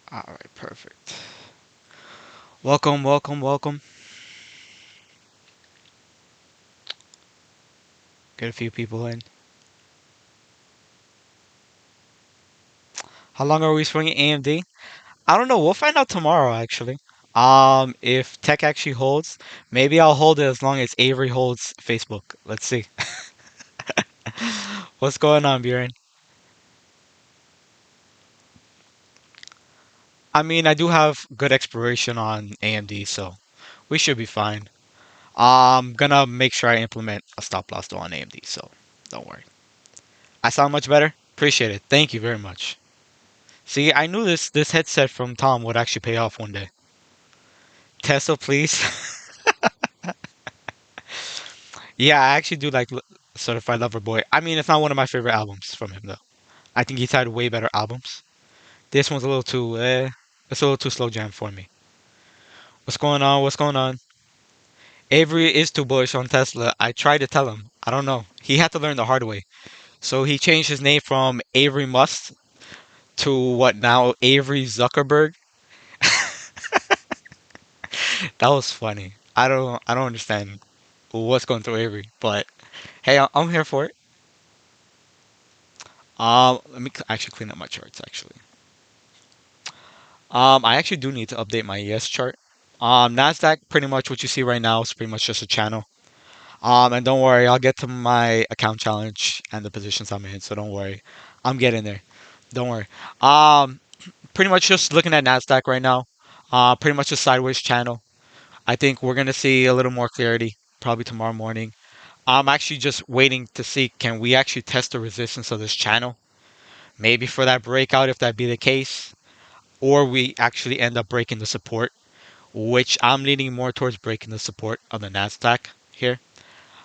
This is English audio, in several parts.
All right, perfect. Welcome, welcome, welcome. Get a few people in. How long are we swinging AMD? I don't know. We'll find out tomorrow, actually. If tech actually holds, maybe I'll hold it as long as Avery holds Facebook. Let's see. What's going on, Buren? I mean, I do have good expiration on AMD, so we should be fine. I'm gonna make sure I implement a stop loss though on AMD, so don't worry. I sound much better. Appreciate it. Thank you very much. See, I knew this headset from Tom would actually pay off one day. Tesla, please. Yeah, I actually do like Certified Lover Boy. I mean, it's not one of my favorite albums from him though. I think he's had way better albums. This one's a little too, it's a little too slow jam for me. What's going on? What's going on? Avery is too bullish on Tesla. I tried to tell him. I don't know. He had to learn the hard way. So he changed his name from Avery Must to what now? Avery Zuckerberg. That was funny. I don't understand what's going through Avery, but hey, I'm here for it. Let me actually clean up my charts. Actually, I actually do need to update my ES chart. Nasdaq, pretty much what you see right now is pretty much just a channel. And don't worry, I'll get to my account challenge and the positions I'm in. So don't worry, I'm getting there. Don't worry. Um, Pretty much just looking at Nasdaq right now. Pretty much a sideways channel. I think we're gonna see a little more clarity probably tomorrow morning. I'm actually just waiting to see can we actually test the resistance of this channel. Maybe for that breakout, if that be the case, or we actually end up breaking the support, which I'm leaning more towards breaking the support of the Nasdaq here.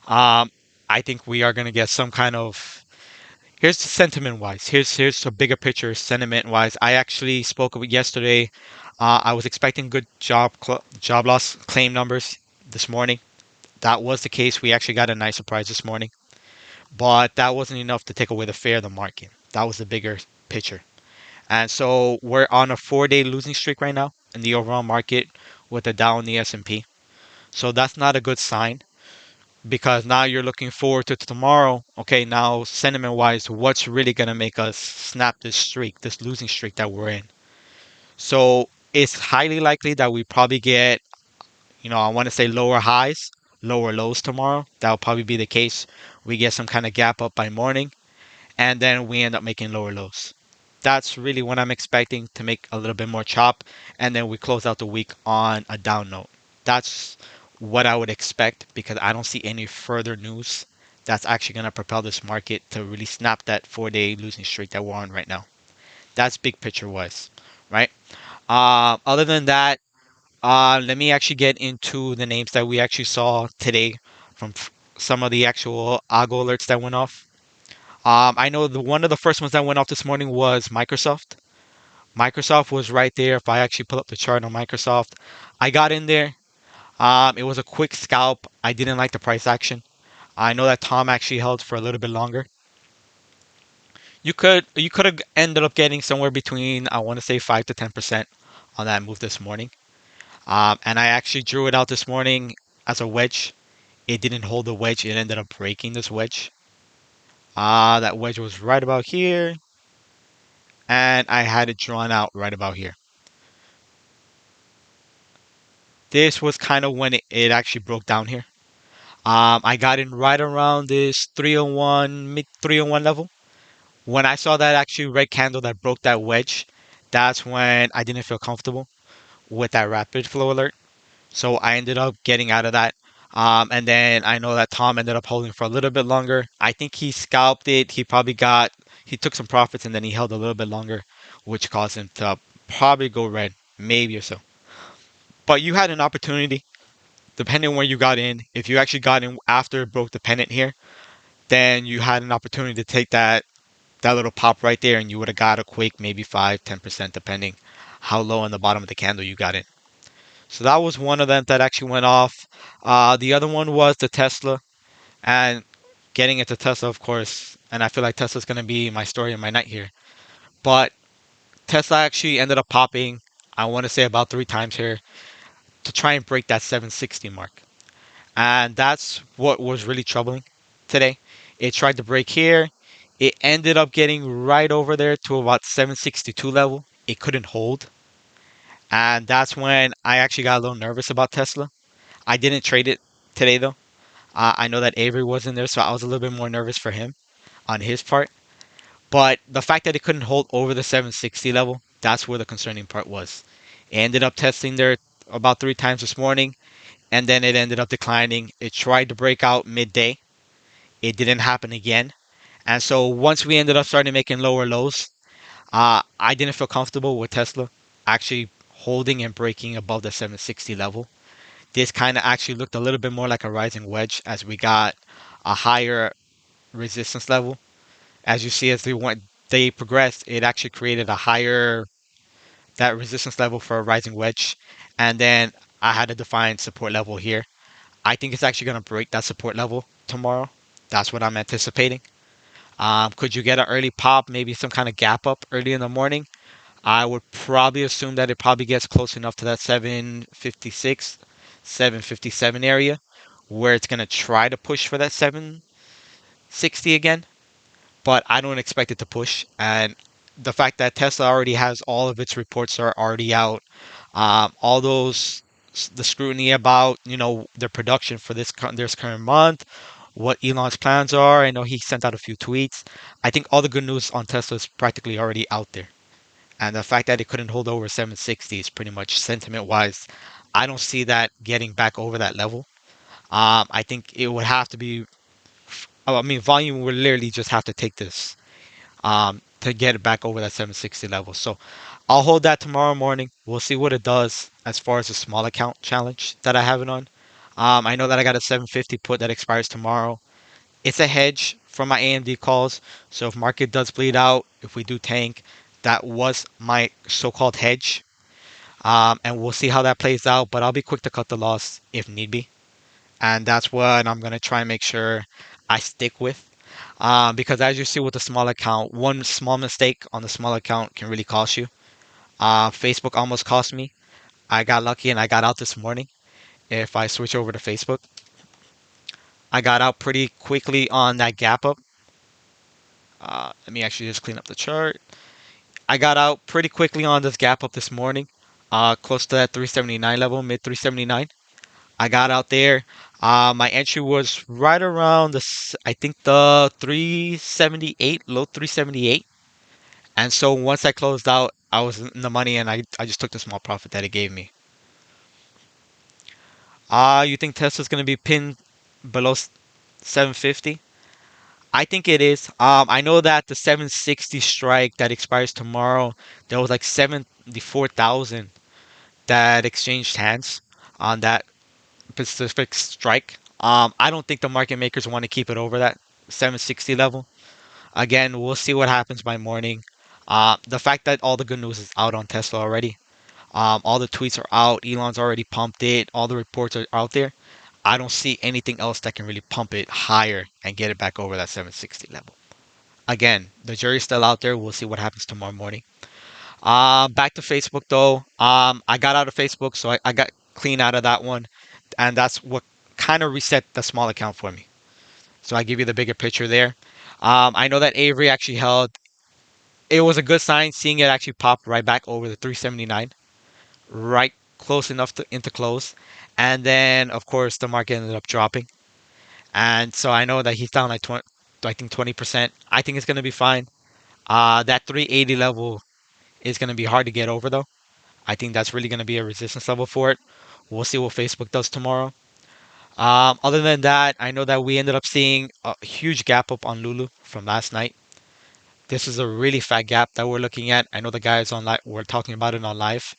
Um, I think we are going to get some kind of. Here's the sentiment wise. Here's a bigger picture sentiment wise. I actually spoke of it yesterday. I was expecting good job loss claim numbers this morning. That was the case. We actually got a nice surprise this morning, but that wasn't enough to take away the fear of the market. That was the bigger picture. And so we're on a 4-day losing streak right now in the overall market with the Dow and the S&P. So that's not a good sign because now you're looking forward to tomorrow. Okay, now sentiment wise, what's really going to make us snap this streak, this losing streak that we're in? So it's highly likely that we probably get, I want to say lower highs, lower lows tomorrow. That'll probably be the case. We get some kind of gap up by morning and then we end up making lower lows. That's really what I'm expecting to make a little bit more chop, and then we close out the week on a down note. That's what I would expect because I don't see any further news that's actually going to propel this market to really snap that 4-day losing streak that we're on right now. That's big picture wise, right? Other than that, let me actually get into the names that we actually saw today from some of the actual algo alerts that went off. I know the one of the first ones that went off this morning was Microsoft. Microsoft was right there. If I actually pull up the chart on Microsoft, I got in there. It was a quick scalp. I didn't like the price action. I know that Tom actually held for a little bit longer. You could have ended up getting somewhere between I want to say 5 to 10% on that move this morning. And I actually drew it out this morning as a wedge. It didn't hold the wedge. It ended up breaking this wedge. That wedge was right about here, and I had it drawn out right about here. This was kind of when it actually broke down here. I got in right around this 301, mid 301 level. When I saw that actually red candle that broke that wedge, that's when I didn't feel comfortable with that rapid flow alert. So I ended up getting out of that. And then I know that Tom ended up holding for a little bit longer. I think he scalped it. He took some profits and then he held a little bit longer, which caused him to probably go red, maybe or so. But you had an opportunity, depending on where you got in. If you actually got in after it broke the pennant here, then you had an opportunity to take that little pop right there, and you would have got a quick maybe 5-10% depending how low on the bottom of the candle you got it. So that was one of them that actually went off. The other one was the Tesla, and getting into Tesla, of course. And I feel like Tesla's going to be my story of my night here. But Tesla actually ended up popping, I want to say about 3 times here to try and break that 760 mark. And that's what was really troubling today. It tried to break here. It ended up getting right over there to about 762 level. It couldn't hold. And that's when I actually got a little nervous about Tesla. I didn't trade it today though. I know that Avery was in there, so I was a little bit more nervous for him on his part. But the fact that it couldn't hold over the 760 level, that's where the concerning part was. It ended up testing there about 3 times this morning, and then it ended up declining. It tried to break out midday. It didn't happen again. And so once we ended up starting making lower lows, I didn't feel comfortable with Tesla actually holding and breaking above the 760 level. This kind of actually looked a little bit more like a rising wedge as we got a higher resistance level. As you see, as they progressed, it actually created a higher that resistance level for a rising wedge, and then I had a defined support level here. I think it's actually going to break that support level tomorrow. That's what I'm anticipating. Could you get an early pop, maybe some kind of gap up early in the morning? I would probably assume that it probably gets close enough to that 756, 757 area where it's going to try to push for that 760 again, but I don't expect it to push. And the fact that Tesla already has all of its reports are already out, all those the scrutiny about their production for this current month, what Elon's plans are. I know he sent out a few tweets. I think all the good news on Tesla is practically already out there. And the fact that it couldn't hold over 760 is pretty much sentiment wise. I don't see that getting back over that level. I think it would have to be, I mean, volume would literally just have to take this to get it back over that 760 level. So I'll hold that tomorrow morning. We'll see what it does as far as the small account challenge that I have it on. I know that I got a 750 put that expires tomorrow. It's a hedge for my AMD calls. So if market does bleed out, if we do tank, that was my so-called hedge. And we'll see how that plays out. But I'll be quick to cut the loss if need be. And that's what I'm going to try and make sure I stick with. Because as you see with the small account, one small mistake on the small account can really cost you. Facebook almost cost me. I got lucky and I got out this morning. If I switch over to Facebook, I got out pretty quickly on that gap up. Let me actually just clean up the chart. I got out pretty quickly on this gap up this morning, close to that 379 level, mid 379. I got out there. My entry was right around I think the 378, low 378. And so once I closed out, I was in the money and I just took the small profit that it gave me. You think Tesla's going to be pinned below 750? I think it is. I know that the 760 strike that expires tomorrow, there was like 74,000 that exchanged hands on that specific strike. I don't think the market makers want to keep it over that 760 level. Again, we'll see what happens by morning. The fact that all the good news is out on Tesla already. All the tweets are out. Elon's already pumped it. All the reports are out there. I don't see anything else that can really pump it higher and get it back over that 760 level. Again, the jury's still out there. We'll see what happens tomorrow morning. Back to Facebook though. I got out of Facebook, so I got clean out of that one, and that's what kind of reset the small account for me. So I give you the bigger picture there. I know that Avery actually held. It was a good sign seeing it actually pop right back over the 379, right close enough to into close, and then of course the market ended up dropping, and so I know that he's down like 20, I think 20%. I think it's gonna be fine. That 380 level is gonna be hard to get over though. I think that's really gonna be a resistance level for it. We'll see what Facebook does tomorrow. Other than that, I know that we ended up seeing a huge gap up on Lulu from last night. This is a really fat gap that we're looking at. I know the guys on live were talking about it on live.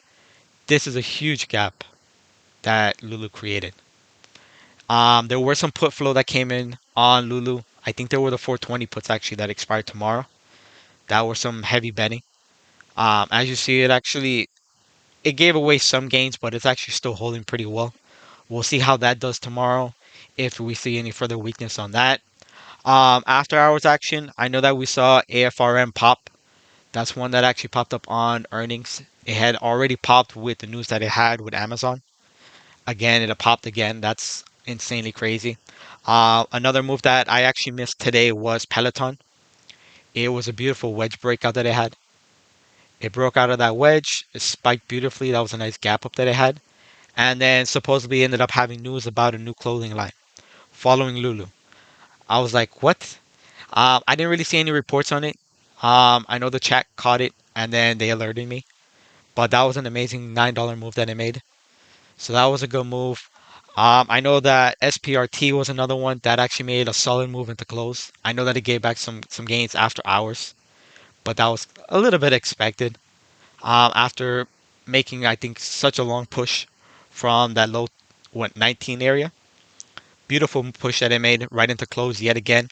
This is a huge gap that Lulu created. There were some put flow that came in on Lulu. I think there were the 420 puts actually that expired tomorrow. That were some heavy betting. As you see, it gave away some gains, but it's actually still holding pretty well. We'll see how that does tomorrow. If we see any further weakness on that. After hours action, I know that we saw AFRM pop. That's one that actually popped up on earnings. It had already popped with the news that it had with Amazon. Again, it popped again. That's insanely crazy. Another move that I actually missed today was Peloton. It was a beautiful wedge breakout that it had. It broke out of that wedge. It spiked beautifully. That was a nice gap up that it had. And then supposedly ended up having news about a new clothing line following Lulu. I was like, what? I didn't really see any reports on it. I know the chat caught it and then they alerted me. But that was an amazing $9 move that it made. So that was a good move. I know that SPRT was another one that actually made a solid move into close. I know that it gave back some gains after hours, but that was a little bit expected. After making, I think, such a long push from that low, 19 area. Beautiful push that it made right into close yet again.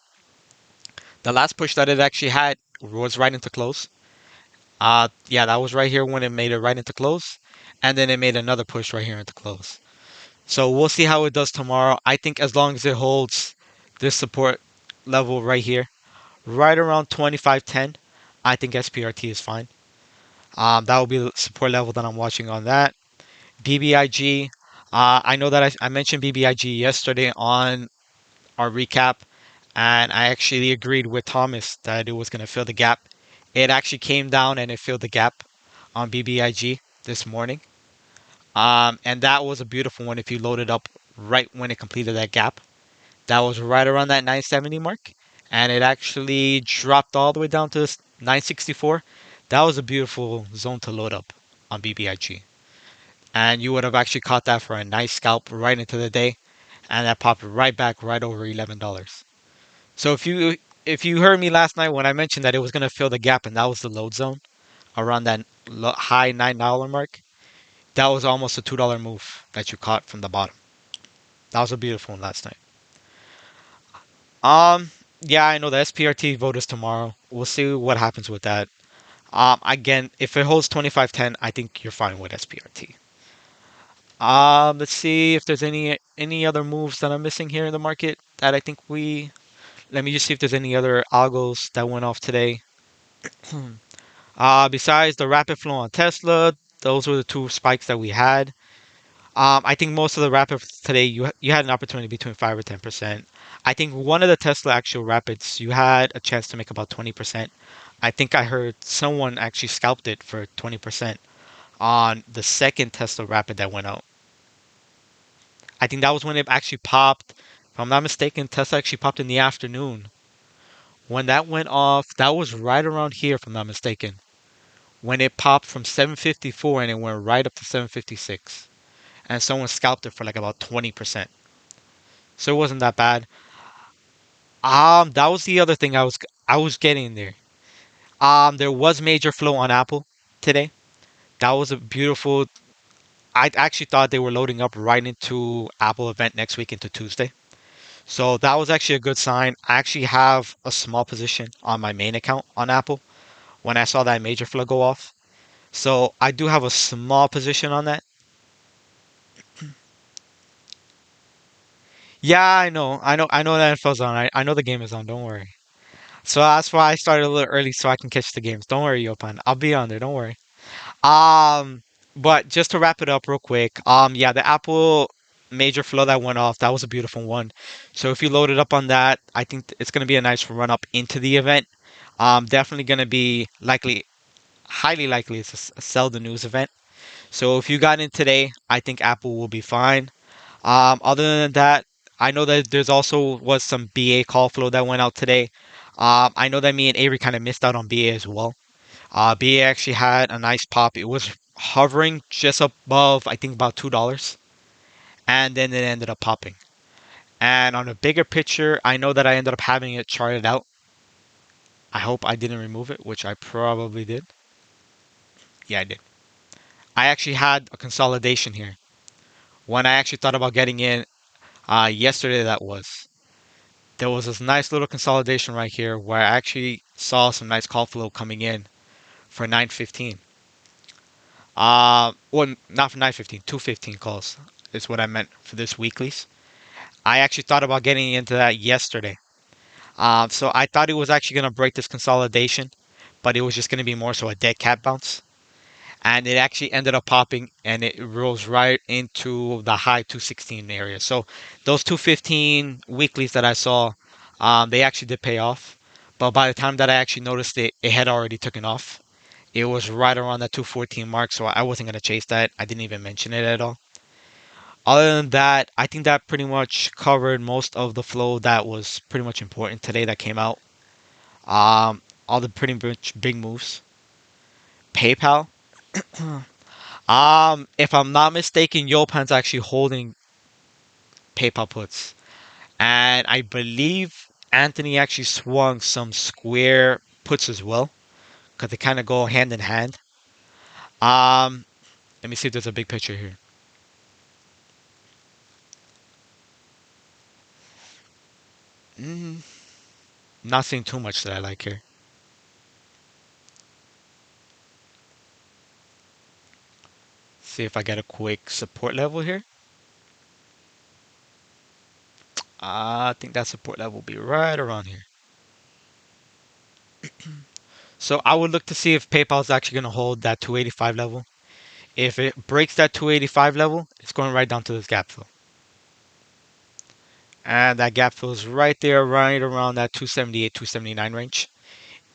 The last push that it actually had was right into close. Yeah, that was right here when it made it right into close. And then it made another push right here into close. So we'll see how it does tomorrow. I think as long as it holds this support level right here, right around 25.10, I think SPRT is fine. That will be the support level that I'm watching on that. BBIG, I know that I mentioned BBIG yesterday on our recap, and I actually agreed with Thomas that it was going to fill the gap. It actually came down and it filled the gap on BBIG this morning. And that was a beautiful one if you loaded up right when it completed that gap. That was right around that 970 mark, and it actually dropped all the way down to 964. That was a beautiful zone to load up on BBIG. And you would have actually caught that for a nice scalp right into the day, and that popped right back right over $11. So if you heard me last night when I mentioned that it was going to fill the gap and that was the load zone around that high $9 mark, that was almost a $2 move that you caught from the bottom. That was a beautiful one last night. Um, yeah, I know the SPRT vote is tomorrow. We'll see what happens with that. Again, if it holds 25.10, I think you're fine with SPRT. Let's see if there's any other moves that I'm missing here in the market that I think we. Let me just see if there's any other algos that went off today. Besides the rapid flow on Tesla, those were the two spikes that we had. I think most of the rapids today, you had an opportunity between 5 or 10%. I think one of the Tesla actual rapids, you had a chance to make about 20%. I think I heard someone actually scalped it for 20% on the second Tesla rapid that went out. I think that was when it actually popped. If I'm not mistaken, Tesla actually popped in the afternoon. When that went off, that was right around here, if I'm not mistaken. When it popped from 754 and it went right up to 756. And someone scalped it for like about 20%. So it wasn't that bad. That was the other thing I was getting there. There was major flow on Apple today. That was a beautiful. I actually thought they were loading up right into Apple event next week into Tuesday. So that was actually a good sign. I actually have a small position on my main account on Apple when I saw that major flow go off. So I do have a small position on that. Yeah, I know that info's on. I know the game is on. Don't worry. So that's why I started a little early so I can catch the games. Don't worry, Yopan. I'll be on there. Don't worry. Um, but just to wrap it up real quick, yeah, the Apple major flow that went off, that was a beautiful one. So if you load it up on that, I think it's gonna be a nice run up into the event. Definitely gonna be likely, highly likely, it's a sell the news event. So if you got in today, I think Apple will be fine. Other than that, I know that there's also was some BA call flow that went out today. I know that me and Avery kind of missed out on BA as well. BA actually had a nice pop. It was hovering just above, I think, about $2, and then it ended up popping. And on a bigger picture, I know that I ended up having it charted out. I hope I didn't remove it, which I probably did. Yeah, I did. I actually had a consolidation here. When I actually thought about getting in yesterday, that was. there was this nice little consolidation right here where I actually saw some nice call flow coming in for 915. Well, not for 915, 215 calls is what I meant for this weeklies. I actually thought about getting into that yesterday. So I thought it was actually going to break this consolidation, but it was just going to be more so a dead cat bounce. And it actually ended up popping and it rose right into the high 216 area. So those 215 weeklies that I saw, they actually did pay off. But by the time that I actually noticed it, it had already taken off. It was right around that 214 mark, so I wasn't going to chase that. I didn't even mention it at all. Other than that, I think that pretty much covered most of the flow that was pretty much important today that came out. All the pretty much big moves. PayPal. If I'm not mistaken, Yopan's actually holding PayPal puts, and I believe Anthony actually swung some Square puts as well, because they kind of go hand in hand. Um, Let me see if there's a big picture here. Mm, Not seeing too much that I like here. See if I get a quick support level here. I think that support level will be right around here. So I would look to see if PayPal is actually going to hold that 285 level. If it breaks that 285 level, it's going right down to this gap fill. And that gap fill is right there, right around that 278, 279 range.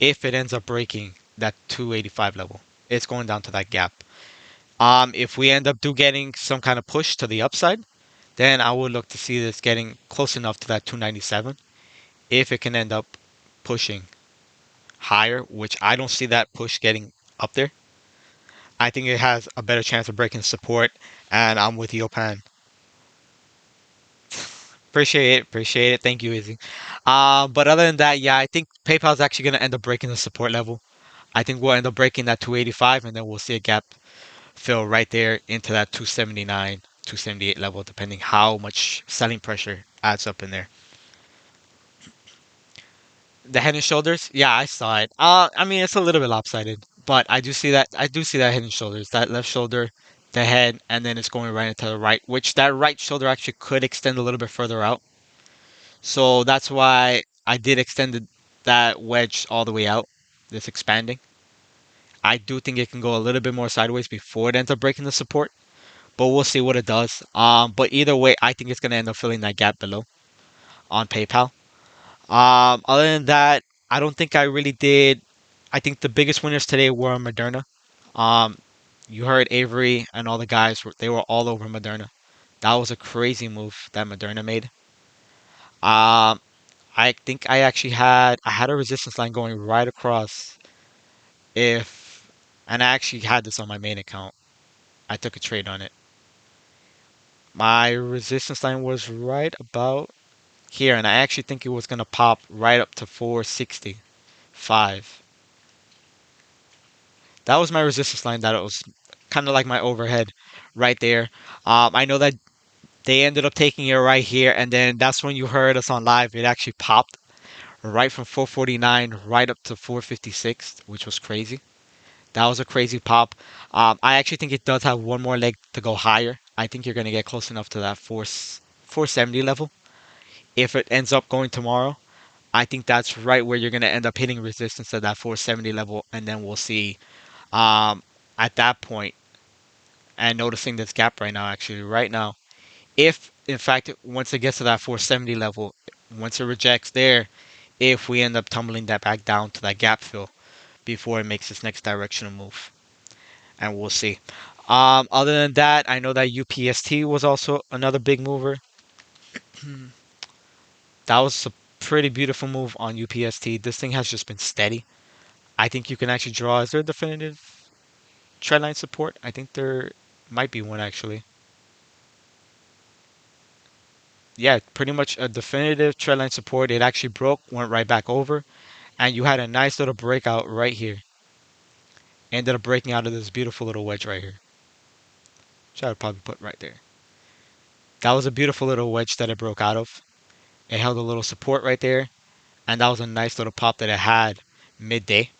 If it ends up breaking that 285 level, it's going down to that gap. If we end up getting some kind of push to the upside, then I would look to see this getting close enough to that 297. If it can end up pushing higher, which I don't see that push getting up there, I think it has a better chance of breaking support. And I'm with you, Pan. Appreciate it. Thank you, Izzy. But other than that, yeah, I think PayPal's actually going to end up breaking the support level. I think we'll end up breaking that 285, and then we'll see a gap fill right there into that 279, 278 level, depending how much selling pressure adds up in there. The head and shoulders, yeah, I saw it. I mean, it's a little bit lopsided, but I do see that. I do see that head and shoulders, that left shoulder, the head, and then it's going right into the right, which that right shoulder actually could extend a little bit further out. So that's why I did extend that wedge all the way out. This expanding. I do think it can go a little bit more sideways before it ends up breaking the support, but we'll see what it does. But either way, I think it's gonna end up filling that gap below on PayPal. Other than that, I don't think I really did. I think the biggest winners today were Moderna. Um, you heard Avery and all the guys; they were all over Moderna. That was a crazy move that Moderna made. Um, I think I had a resistance line going right across. If and I actually had this on my main account. I took a trade on it. My resistance line was right about here, and I actually think it was gonna pop right up to 465. That was my resistance line. That it was kind of like my overhead right there. I know that they ended up taking it right here, and then that's when you heard us on live. It actually popped right from 449 right up to 456, which was crazy. That was a crazy pop. I actually think it does have one more leg to go higher. I think you're going to get close enough to that 470 level. If it ends up going tomorrow, I think that's right where you're going to end up hitting resistance at that 470 level, and then we'll see at that point and noticing this gap right now, actually, right now. If, in fact, once it gets to that 470 level, once it rejects there, if we end up tumbling that back down to that gap fill before it makes its next directional move. And we'll see. Other than that, I know that UPST was also another big mover. That was a pretty beautiful move on UPST. This thing has just been steady. I think you can actually draw. Is there a definitive trendline support? I think there might be one actually. Yeah, pretty much a definitive trendline support. It actually broke, went right back over, and you had a nice little breakout right here. Ended up breaking out of this beautiful little wedge right here. Which I would probably put right there. That was a beautiful little wedge that it broke out of. It held a little support right there, and that was a nice little pop that it had midday,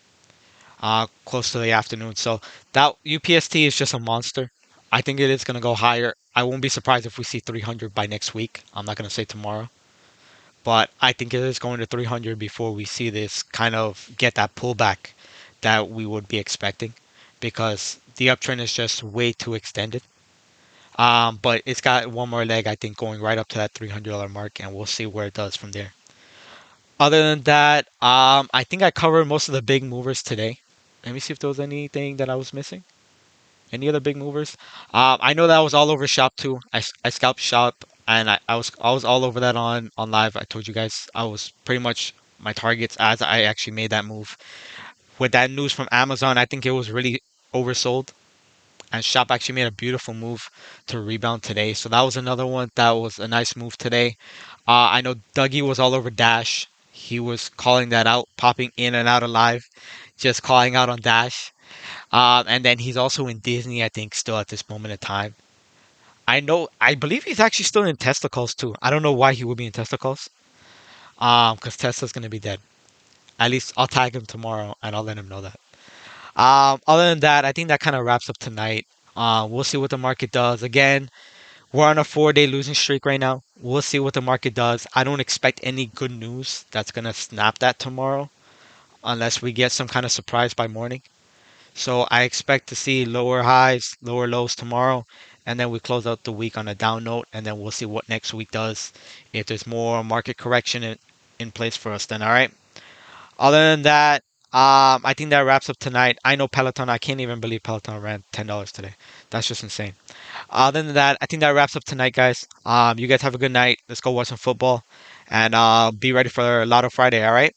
close to the afternoon. So that UPST is just a monster. I think it is going to go higher. I won't be surprised if we see 300 by next week. I'm not going to say tomorrow, but I think it is going to 300 before we see this kind of get that pullback that we would be expecting, because the uptrend is just way too extended. But it's got one more leg, I think, going right up to that $300 mark, and we'll see where it does from there. Other than that, I think I covered most of the big movers today. Let me see if there was anything that I was missing. Any other big movers? I know that I was all over shop too. I scalped shop, and I was all over that on live. I told you guys I was pretty much my targets as I actually made that move. With that news from Amazon, I think it was really oversold, and shop actually made a beautiful move to rebound today. So that was another one that was a nice move today. I know Dougie was all over Dash. He was calling that out, popping in and out of live, just calling out on Dash. And then he's also in Disney, I think, still at this moment in time. I believe he's actually still in Testicles too. I don't know why he would be in Testicles. Because Tesla's gonna be dead. At least I'll tag him tomorrow and I'll let him know that. Other than that, I think that kind of wraps up tonight. We'll see what the market does. Again, we're on a 4-day losing streak right now. We'll see what the market does. I don't expect any good news that's gonna snap that tomorrow, unless we get some kind of surprise by morning. So I expect to see lower highs, lower lows tomorrow, and then we close out the week on a down note, and then we'll see what next week does. If there's more market correction in place for us, then all right. Other than that, I think that wraps up tonight. I know Peloton. I can't even believe Peloton ran $10 today. That's just insane. Other than that, I think that wraps up tonight, guys. You guys have a good night. Let's go watch some football, and be ready for Lotto Friday. All right.